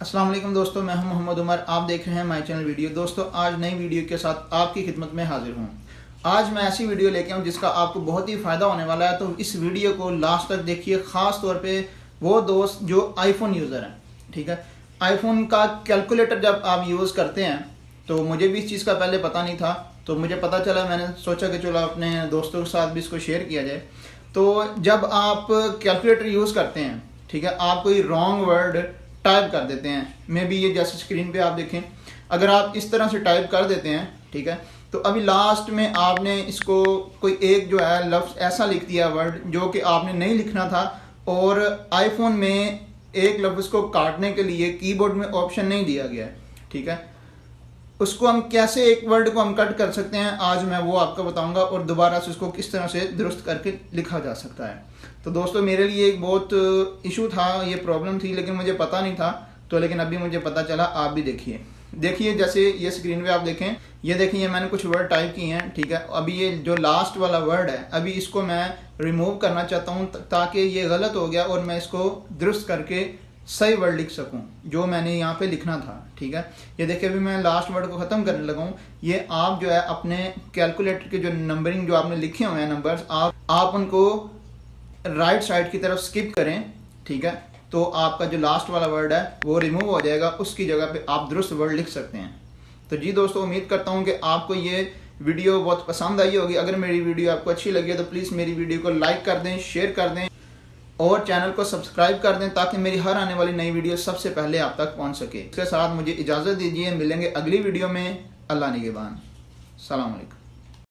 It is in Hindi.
अस्सलाम वालेकुम दोस्तों, मैं हूं मोहम्मद उमर। आप देख रहे हैं माय चैनल वीडियो। दोस्तों, आज नई वीडियो के साथ आपकी खिदमत में हाजिर हूं। आज मैं ऐसी वीडियो लेके आऊँ जिसका आपको बहुत ही फ़ायदा होने वाला है, तो इस वीडियो को लास्ट तक देखिए। ख़ास तौर पे वो दोस्त जो आईफोन यूज़र हैं, ठीक है। आईफोन का कैलकुलेटर जब आप यूज़ करते हैं, तो मुझे भी इस चीज़ का पहले पता नहीं था, तो मुझे पता चला। मैंने सोचा कि चलो अपने दोस्तों के साथ भी इसको शेयर किया जाए। तो जब आप कैलकुलेटर यूज़ करते हैं, ठीक है, आप कोई रॉन्ग वर्ड टाइप कर देते हैं। मे बी ये जैसे स्क्रीन पे आप देखें, अगर आप इस तरह से टाइप कर देते हैं, ठीक है, तो अभी लास्ट में आपने इसको कोई एक जो है लफ्ज़ ऐसा लिख दिया, वर्ड जो कि आपने नहीं लिखना था, और आईफोन में एक लफ्ज़ को काटने के लिए कीबोर्ड में ऑप्शन नहीं दिया गया है, ठीक है। उसको हम कैसे, एक वर्ड को हम कट कर सकते हैं, आज मैं वो आपको बताऊंगा, और दोबारा से उसको किस तरह से दुरुस्त करके लिखा जा सकता है। तो दोस्तों, मेरे लिए एक बहुत इशू था, ये प्रॉब्लम थी, लेकिन मुझे पता नहीं था। तो लेकिन अभी मुझे पता चला। आप भी देखिए जैसे ये स्क्रीन पे आप देखें, ये देखिए मैंने कुछ वर्ड टाइप किए हैं, ठीक है। अभी ये जो लास्ट वाला वर्ड है, अभी इसको मैं रिमूव करना चाहता हूँ, ताकि ये गलत हो गया और मैं इसको दुरुस्त करके सही वर्ड लिख सकूं जो मैंने यहाँ पे लिखना था, ठीक है। ये देखिए अभी मैं लास्ट वर्ड को ख़त्म करने लगा हूँ। ये आप जो है अपने कैलकुलेटर के जो नंबरिंग जो आपने लिखे हुए हैं नंबर्स, आप उनको राइट साइड की तरफ स्किप करें, ठीक है। तो आपका जो लास्ट वाला वर्ड है वो रिमूव हो जाएगा, उसकी जगह पे आप दुरुस्त वर्ड लिख सकते हैं। तो जी दोस्तों, उम्मीद करता हूँ कि आपको ये वीडियो बहुत पसंद आई होगी। अगर मेरी वीडियो आपको अच्छी लगी तो प्लीज़ मेरी वीडियो को लाइक कर दें, शेयर कर दें और चैनल को सब्सक्राइब कर दें, ताकि मेरी हर आने वाली नई वीडियो सबसे पहले आप तक पहुंच सके। इसके साथ मुझे इजाज़त दीजिए, मिलेंगे अगली वीडियो में। अल्लाह निगहबान। सलाम अलैकुम।